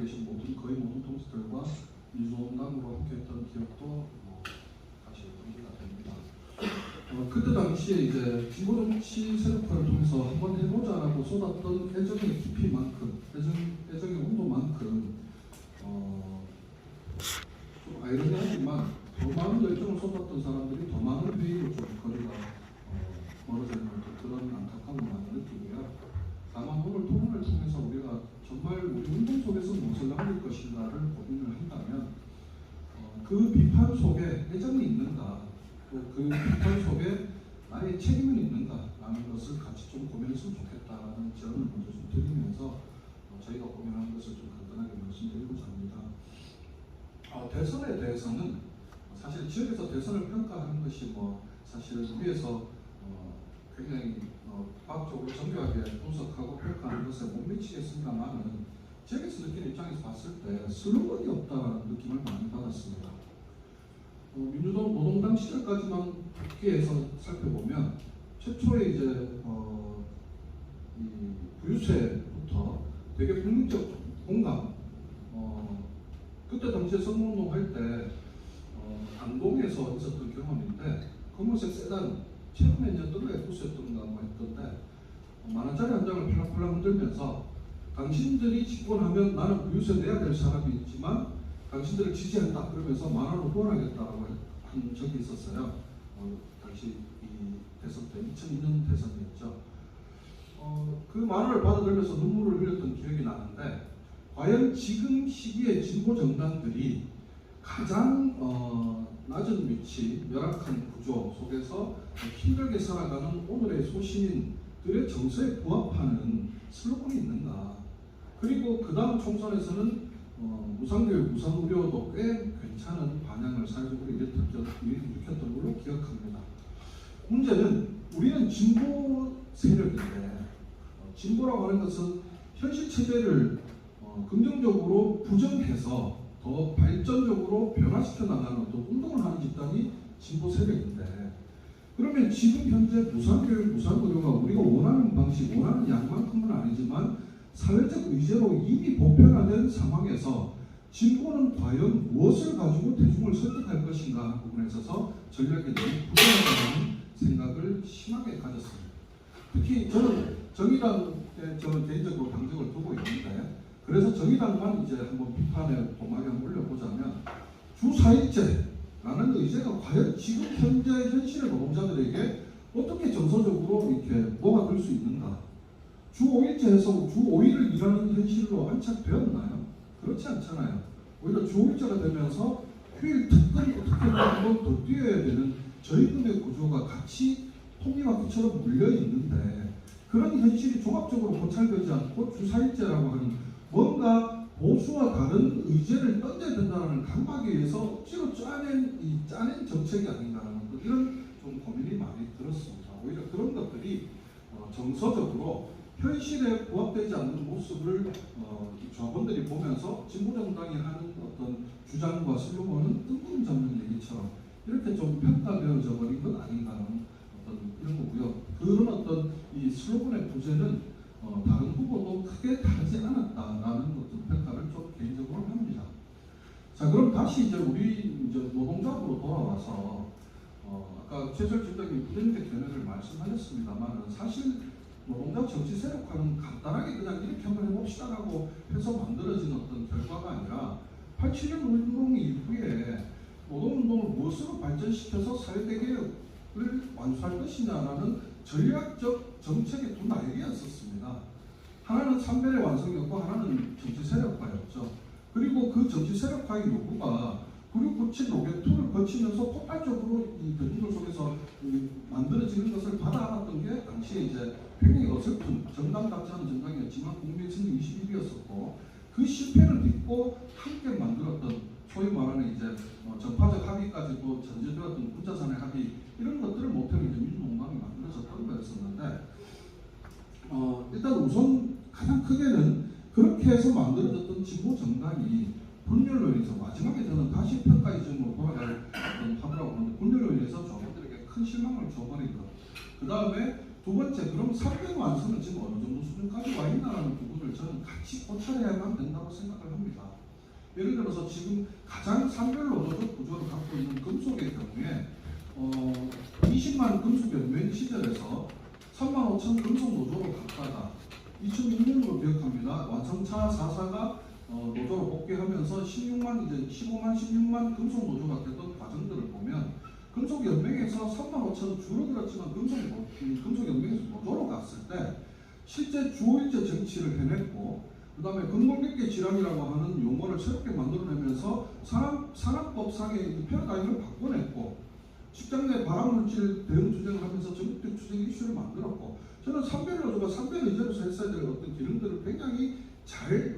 계신 거의 모든 동지들과 민주노동당으로 함께했던 기억도 다시 공개가 됩니다. 그때 당시에 이제 진보 정치 세력화를 통해서 한번 해보자라고 쏟았던 애정의 깊이만큼, 애정의 온도만큼 좀 아이러니하지만 더 많은 열정을 쏟았던 사람들이 더 많은 회의로 좀 거리가 멀어져 있는 그런 안타까움을 많이 느끼고요. 다만 오늘 토론을 통해서 우리가 정말 우리 운동 속에서 무엇을 남길 것인가를 고민을 한다면 그 비판 속에 애정이 있는가, 또 그 비판 속에 나의 책임은 있는가라는 것을 같이 좀 고민했으면 좋겠다는 제안을 먼저 좀 드리면서 저희가 고민하는 것을 좀 간단하게 말씀드리고자 합니다. 대선에 대해서는 사실 지역에서 대선을 평가하는 것이 사실 위에서 굉장히 과학적으로 정교하게 분석하고 평가하는 것에 못 미치겠습니다만은 지역에서 느끼는 입장에서 봤을 때 슬로건이 없다는 느낌을 많이 받았습니다. 민주당 노동당 시절까지만 복귀해서 살펴보면 최초에 이제 이 부유세부터 되게 국민적 공감, 그때 당시에 선거운동 할 때 안동에서 있었던 경험인데 검은색 세단 최근에 이제 뜬가 부수였던가 했던데 만 원짜리 한 장을 팔랑팔랑 흔들면서 당신들이 집권하면 나는 부유세 내야 될 사람이 있지만 당신들을 지지한다 그러면서 만 원으로 후원하겠다라고 한 적이 있었어요. 당시 이 대선 때 2002년 대선이었죠. 그 만 원을 받아들면서 눈물을 흘렸던 기억이 나는데 과연 지금 시기에 진보 정당들이 가장 낮은 위치, 열악한 구조 속에서 힘들게 살아가는 오늘의 소시민들의 정서에 부합하는 슬로건이 있는가? 그리고 그 다음 총선에서는 무상교육, 무상의료도 꽤 괜찮은 반향을 사회적으로 일으켰던 걸로 기억합니다. 문제는 우리는 진보 세력인데 진보라고 하는 것은 현실 체제를 긍정적으로 부정해서 더 발전적으로 변화시켜 나가는 어떤 운동을 하는 집단이 진보 세력인데 그러면 지금 현재 무상교육, 무상의료가 우리가 원하는 방식, 원하는 양만큼은 아니지만 사회적 의제로 이미 보편화된 상황에서 진보는 과연 무엇을 가지고 대중을 설득할 것인가 하는 부분에 있어서 전략이 너무 부족하다는 생각을 심하게 가졌습니다. 특히 저는 정의당에 저는 개인적으로 당적을 두고 있는데 그래서 정의당만 이제 한번 비판의 도마에 올려보자면 주 4일제라는 의제가 과연 지금 현재 현실의 노동자들에게 어떻게 정서적으로 이렇게 뭐가 될 수 있는가? 주 5일제에서 주 5일을 일하는 현실로 안착되었나요? 그렇지 않잖아요. 오히려 주 5일제가 되면서 휴일 특권이 어떻게 한번 더 뛰어야 되는 저임금의 구조가 같이 톱니바퀴처럼 물려 있는데 그런 현실이 종합적으로 고찰되지 않고 주 4일제라고 하는 뭔가 보수와 다른 의제를 던져야 된다는 강박에 의해서 억지로 짜낸 정책이 아닌가라는 이런 좀 고민이 많이 들었습니다. 오히려 그런 것들이 정서적으로 현실에 부합되지 않는 모습을 좌원들이 보면서 진보정당이 하는 어떤 주장과 슬로건은 뜬구름 잡는 얘기처럼 이렇게 좀 평가되어져 버린 건 아닌가라는 어떤 이런 거고요. 그런 어떤 이 슬로건의 부재는 다른 후보도 크게 다르지 않았다라는 어떤 평가를 좀 개인적으로 합니다. 자, 그럼 다시 이제 우리 이제 노동자로 돌아와서 아까 최철 지부장님 부정적 견해를 말씀하셨습니다만 사실 노동자 정치 세력화는 간단하게 그냥 이렇게 한번 해봅시다라고 해서 만들어진 어떤 결과가 아니라 87년 운동 이후에 노동운동을 무엇으로 발전시켜서 사회대개혁을 완수할 것이냐라는 전략적 정책의 두 날개였었습니다. 하나는 삼별의 완성이었고 하나는 정치 세력화였죠. 그리고 그 정치 세력화의 요구가 9697 노개투를 거치면서 폭발적으로 이 대중들 속에서 만들어지는 것을 받아안았던 게 당시에 이제 굉장히 어설픈 정당답지 않은 정당이었지만 국민의 승리 21이었었고 그 실패를 딛고 함께 만들었던 소위 말하는 이제 정파적 합의까지도 전제되었던 군자산의 합의 이런 것들을 목표로 이제 민주노동당이 만들어졌던 거였었는데 일단 우선 가장 크게는 그렇게 해서 만들어졌던 진보 정당이 분열로 인해서 마지막에 저는 다시 평가이즘으로 돌아갈 어떤 하더라고 하는데 분열로 인해서 저분들에게 큰 실망을 줘버린 것. 그 다음에 두 번째, 그럼 산별 완성은 지금 어느 정도 수준까지 와 있나라는 부분을 저는 같이 고찰해야만 된다고 생각을 합니다. 예를 들어서 지금 가장 산별 노조적 구조를 갖고 있는 금속의 경우에 20만 금속 연맹 시절에서 3만 5천 금속 노조로 갔다가 2006년으로 기억합니다. 완성차 4사가 노조로 복귀하면서 15만 금속 노조가 됐던 과정들을 보면 금속 연맹에서 3만 5천 줄어들었지만 금속 연맹에서 노조로 갔을 때 실제 주어일제 정치를 해냈고, 그 다음에 근골격계 질환이라고 하는 용어를 새롭게 만들어내면서 산업법상의 패러다임을 바꿔냈고, 직장 내 발암물질 대응 투쟁을 하면서 전국적 투쟁 이슈를 만들었고, 저는 산별노조가 산별의제로서 했어야 될 어떤 기능들을 굉장히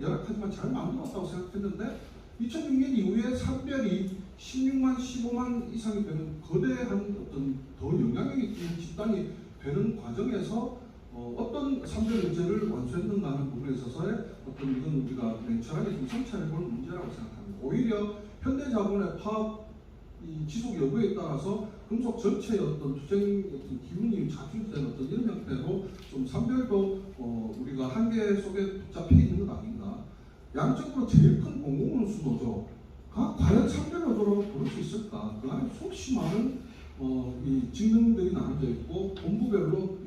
열악하지만 잘 만들었다고 생각했는데, 2006년 이후에 산별이 16만, 15만 이상이 되는 거대한 어떤 더 영향력이 있는 집단이 되는 과정에서 어떤 산별의제를 완수했는가 하는 부분에 있어서의 어떤 이건 우리가 냉철하게 좀 성찰해 볼 문제라고 생각합니다. 오히려 현대자본의 파업 지속 여부에 따라서 금속 전체의 어떤 투쟁 어떤 기운이 자충된 어떤 이런 형태로 좀 산별도 우리가 한계 속에 붙잡혀 있는 것 아닌가. 양적으로 제일 큰 공공운수 노조가 과연 산별노조로 부를 수 있을까? 그 안에 수없이 많은 이 직능들이 나눠져 있고 본부별로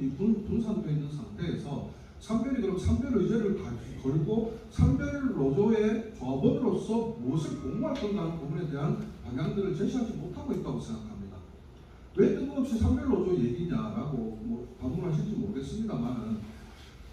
분산되어 있는 상태에서 산별이 그럼 산별의제를 걸고 산별노조의 조합원으로서 무엇을 공모할 건가 하는 부분에 대한 방향들을 제시하지 못하고 있다고 생각합니다. 왜 뜬금없이 산별노조 얘기냐라고 반문하실지 모르겠습니다만,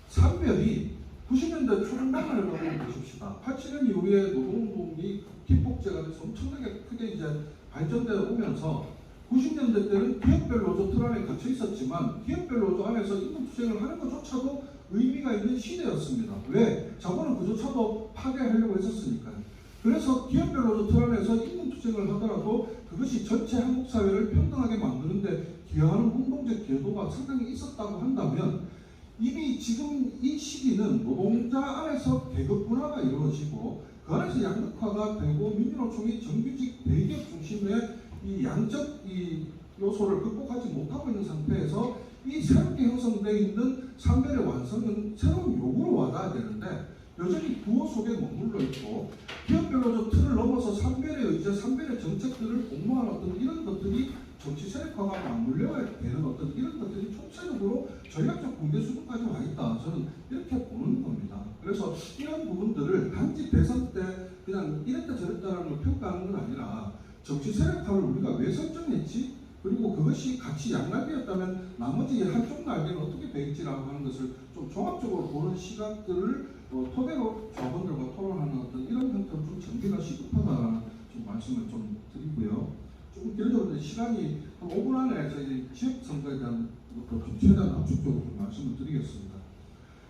산별이 90년대 초중반을 보십시다. 87년 이후에 노동운동이 기폭제가 돼서 엄청나게 크게 이제 발전되어 오면서 90년대 때는 기업별 노조 틀 안에 갇혀 있었지만 기업별 노조 안에서 임금투쟁을 하는 것조차도 의미가 있는 시대였습니다. 왜? 자본은 그조차도 파괴하려고 했었으니까요. 그래서 기업별 노조 틀 안에서 임금투쟁을 하더라도 그것이 전체 한국 사회를 평등하게 만드는데 기여하는 운동적 기여도가 상당히 있었다고 한다면, 이미 지금 이 시기는 노동자 안에서 계급 분화가 이루어지고 그 안에서 양극화가 되고 민주노총이 정규직 대기업 중심의 이 양적 이 요소를 극복하지 못하고 있는 상태에서 이 새롭게 형성되어 있는 산별의 완성은 새로운 요구로 와닿아야 되는데 여전히 구호 속에 머물러 있고 기업별로 틀을 넘어서 산별의 의제, 산별의 정책들을 공모하는 어떤 이런 것들이 정치 세력화가 맞물려야 되는 어떤 이런 것들이 총체적으로 전략적 붕괴 수준까지 와 있다. 저는 이렇게 보는 겁니다. 그래서 이런 부분들을 단지 대선 때 그냥 이랬다 저랬다라는 걸 평가하는 건 아니라 정치 세력화를 우리가 왜 설정했지? 그리고 그것이 같이 양날개였다면 나머지 한쪽 날개는 어떻게 되겠지라고 하는 것을 좀 종합적으로 보는 시각들을 토대로 조합원들과 토론하는 어떤 이런 형태로 좀 전개가 시급하다라는 좀 말씀을 좀 드리고요. 조금 길어졌는데 시간이 한 5분 안에 저희 지역선거에 대한 것도 좀 최대한 압축적으로 좀 말씀을 드리겠습니다.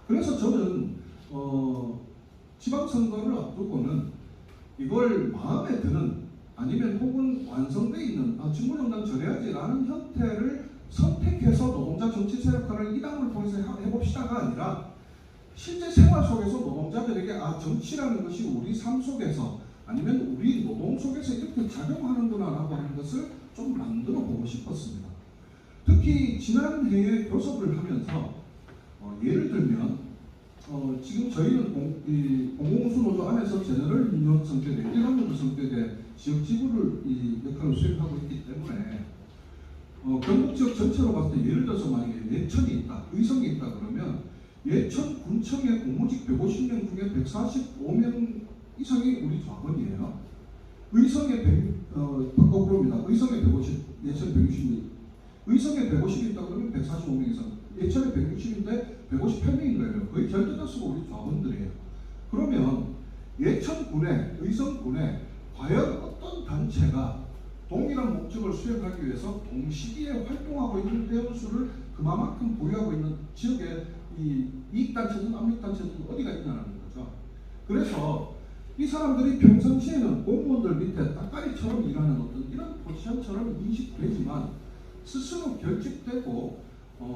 그래서 저는 지방선거를 앞두고는 이걸 마음에 드는 아니면 혹은 완성되어 있는 직무정당 전해야지라는 형태를 선택해서 노동자 정치 세력화를 이 당을 통해서 해봅시다가 아니라 실제 생활 속에서 노동자들에게 정치라는 것이 우리 삶 속에서 아니면 우리 노동 속에서 이렇게 작용하는구나 라고 하는 것을 좀 만들어 보고 싶었습니다. 특히 지난해에 교섭을 하면서 예를 들면 지금 저희는 공공운수노조 안에서 제너럴 유니언 성격의 일반노조 성격의 지역 지구를 이 역할을 수행하고 있기 때문에 경북 지역 전체로 봤을 때 예를 들어서 만약에 예천이 있다, 의성이 있다 그러면 예천 군청의 공무직 150명 중에 145명 이상이 우리 조합원이에요. 의성에 거꾸로입니다. 의성에 150, 예천에 160명. 의성에 150이 있다 그러면 145명 이상. 예천에 160인데 158명인 거예요. 거의 절대다수가 우리 조합원들이에요. 그러면 예천군에, 의성군에 과연 어떤 단체가 동일한 목적을 수행하기 위해서 동시기에 활동하고 있는 회원수를 그만큼 보유하고 있는 지역에 이 이익단체든 압력단체든 어디가 있냐는 거죠. 그래서 이 사람들이 평상시에는 공무원들 밑에 따까리처럼 일하는 어떤 이런 포지션처럼 인식되지만 스스로 결집되고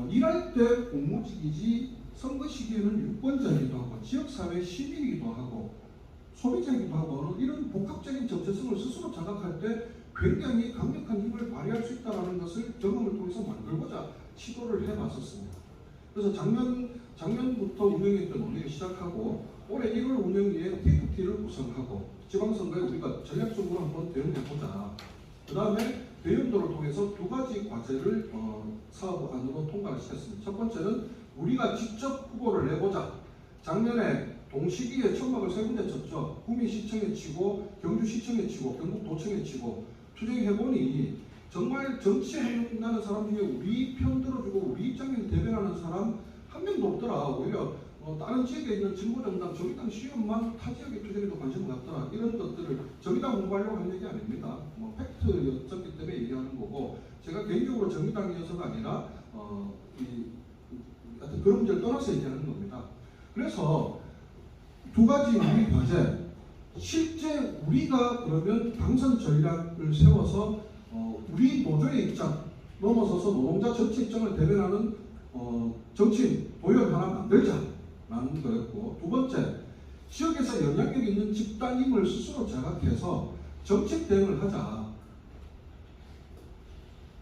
일할 때 공무직이지 선거 시기에는 유권자이기도 하고 지역사회 시민이기도 하고 소비자이기도 하고 이런 복합적인 정체성을 스스로 자각할 때 굉장히 강력한 힘을 발휘할 수 있다는 것을 경험을 통해서 만들고자 시도를 해봤었습니다. 그래서 작년부터 운영위원회 논의를 시작하고 올해 1월 운영위에 PFT를 구성하고 지방선거에 우리가 전략적으로 한번 대응해보자. 그 다음에 배운도를 통해서 두 가지 과제를 사업안으로 통과를 시켰습니다. 첫 번째는 우리가 직접 후보를 내보자. 작년에 동시기에 천막을 세 군데 쳤죠. 구미시청에 치고 경주시청에 치고 경북도청에 치고 투쟁해보니 정말 정치하는 사람 중에 우리 편 들어주고 우리 입장을 대변하는 사람 한 명도 없더라. 오히려 다른 지역에 있는 진보정당, 정의당 시의원만 타 지역의 투쟁에도 관심을 갖더라. 이런 것들을 정의당 공부하려고 한 얘기 아닙니다. 팩트였었기 때문에 얘기하는 거고, 제가 개인적으로 정의당이어서가 아니라 하여튼 그런 문제를 떠나서 얘기하는 겁니다. 그래서 두 가지 우리 과제, 실제 우리가 그러면 당선 전략을 세워서 우리 노조의 입장 넘어서서 노동자 전체 입장을 대변하는 정치인 도의원 하나 만들자라는 거였고, 두 번째, 지역에서 영향력 있는 집단임을 스스로 자각해서 정책 대응을 하자.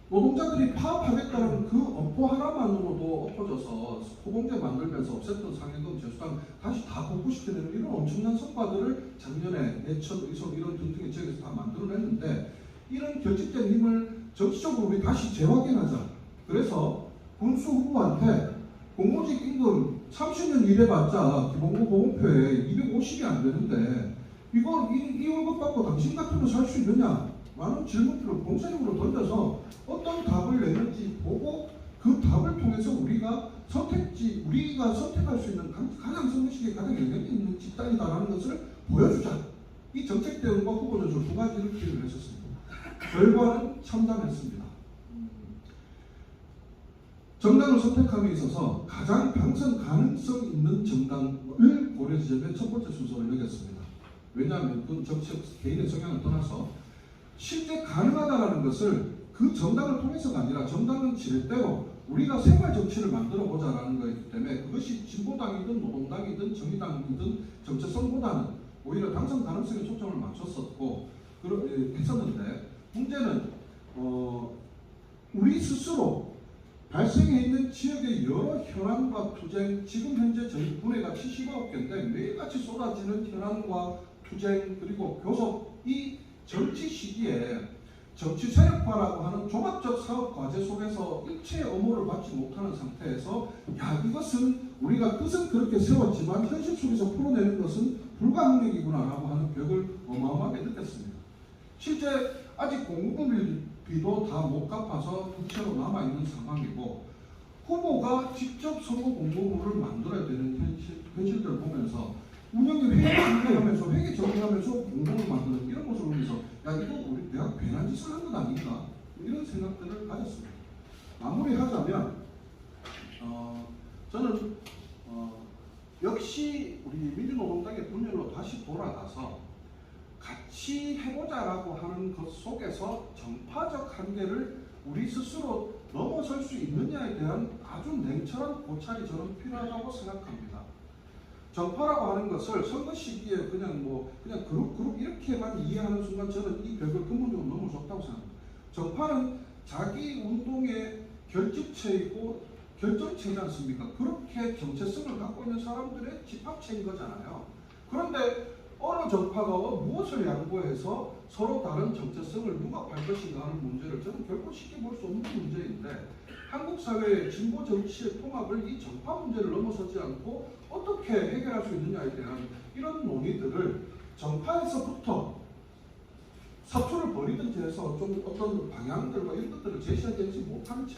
노동자들이 파업하겠다는 그 엄포 하나만으로도 엎어져서 후공제 만들면서 없앴던 상해금, 제수당 다시 다 복구시켜내는 이런 엄청난 성과들을 작년에 내천, 의성 이런 등등의 지역에서 다 만들어냈는데, 이런 결집된 힘을 정치적으로 우리 다시 재확인하자. 그래서 군수 후보한테 공무직 임금 30년 일해봤자 기본급 보험표에 250이 안 되는데 이거 이 월급 받고 당신 같으면 살 수 있느냐? 라는 질문들을 공세적으로 던져서 어떤 답을 내는지 보고 그 답을 통해서 우리가 선택할 수 있는 가장 선거시기에 가장 영향이 있는 집단이다라는 것을 보여주자. 이 정책 대응과 후보 전술 두 가지를 기획을 했었습니다. 결과는 참담했습니다. 정당을 선택함에 있어서 가장 당선 가능성 있는 정당을 고려 지점의 첫 번째 순서를 여겼습니다. 왜냐하면 그건 정치적 개인의 성향을 떠나서 실제 가능하다라는 것을 그 정당을 통해서가 아니라 정당은 지렛대로 우리가 생활 정치를 만들어 보자라는 거였기 때문에 그것이 진보당이든 노동당이든 정의당이든 정체성보다는 오히려 당선 가능성에 초점을 맞췄었고 했었는데, 문제는 우리 스스로 발생해 있는 지역의 여러 현안과 투쟁, 지금 현재 저희 군회가 79개인데 매일같이 쏟아지는 현안과 투쟁 그리고 교섭, 이 정치 시기에 정치 세력화라고 하는 종합적 사업 과제 속에서 일체의 업무를 받지 못하는 상태에서 이것은 우리가 뜻은 그렇게 세웠지만 현실 속에서 풀어내는 것은 불가능력이구나라고 하는 벽을 어마어마하게 느꼈습니다. 실제 아직 공급비도 다 못 갚아서 부채로 남아있는 상황이고, 후보가 직접 선거 공고문을 만들어야 되는 현실들을 보면서 운영위 회계 정리하면서 공고를 만드는 이런 모습을 보면서 이거 우리 내가 괜한 짓을 한 것 아닌가, 이런 생각들을 가졌습니다. 마무리하자면 저는 역시 우리 민주노동당의 분열로 다시 돌아가서 같이 해보자라고 하는 것 속에서 정파적 한계를 우리 스스로 넘어설 수 있느냐에 대한 아주 냉철한 고찰이 저는 필요하다고 생각합니다. 정파라고 하는 것을 선거 시기에 그냥 그룹 이렇게만 이해하는 순간 저는 이 벽을 근본적으로 넘을 수 없다고 생각합니다. 정파는 자기 운동의 결집체이고 결정체지 않습니까? 그렇게 정체성을 갖고 있는 사람들의 집합체인 거잖아요. 그런데 어느 정파가 무엇을 양보해서 서로 다른 정체성을 누각할 것인가 하는 문제를 저는 결코 쉽게 볼 수 없는 문제인데, 한국 사회의 진보 정치의 통합을 이 정파 문제를 넘어서지 않고 어떻게 해결할 수 있느냐에 대한 이런 논의들을 정파에서부터 사투를 벌이든지 해서 좀 어떤 방향들과 이런 것들을 제시하지 못한 채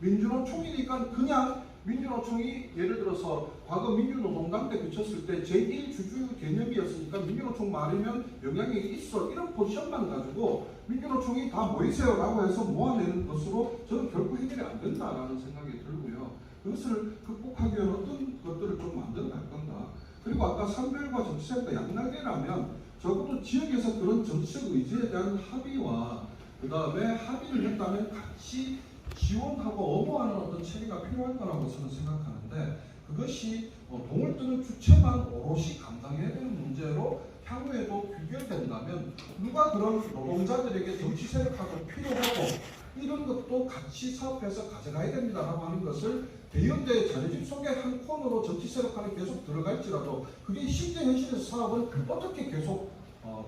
민주노총이니까 그냥 민주노총이 예를 들어서 과거 민주노동당 때 비쳤을 때 제1주주 개념이었으니까 민주노총 말이면 영향력이 있어, 이런 포지션만 가지고 민주노총이 다 모이세요 라고 해서 모아내는 것으로 저는 결코 해결이 안 된다라는 생각이 들고요. 그것을 극복하기 위한 어떤 것들을 좀 만들어 갈 건가. 그리고 아까 산별과 정치적과 양날개라면 적어도 지역에서 그런 정치적 의지에 대한 합의와 그 다음에 합의를 했다면 같이 지원하고 엄호하는 어떤 체계가 필요할 거라고 저는 생각하는데, 그것이 동을 뜨는 주체만 오롯이 감당해야 되는 문제로 향후에도 귀결된다면 누가 그런 노동자들에게 정치 세력화가 필요하고 이런 것도 같이 사업해서 가져가야 된다라고 하는 것을 대의원대 자료집 속의 한 코너로 정치 세력화는 계속 들어갈지라도 그게 실제 현실에서 사업은 어떻게 계속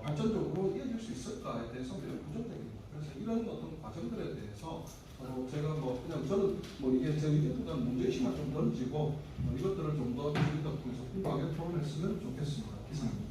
발전적으로 이어질 수 있을까에 대해서 매우 부정적입니다. 그래서 이런 어떤 과정들에 대해서 제가 그냥 저는 이게 제 의견보다는 문제의식만 좀 던지고 이것들을 좀 더 통해서 풍부하게 토론했으면 좋겠습니다. 이상입니다.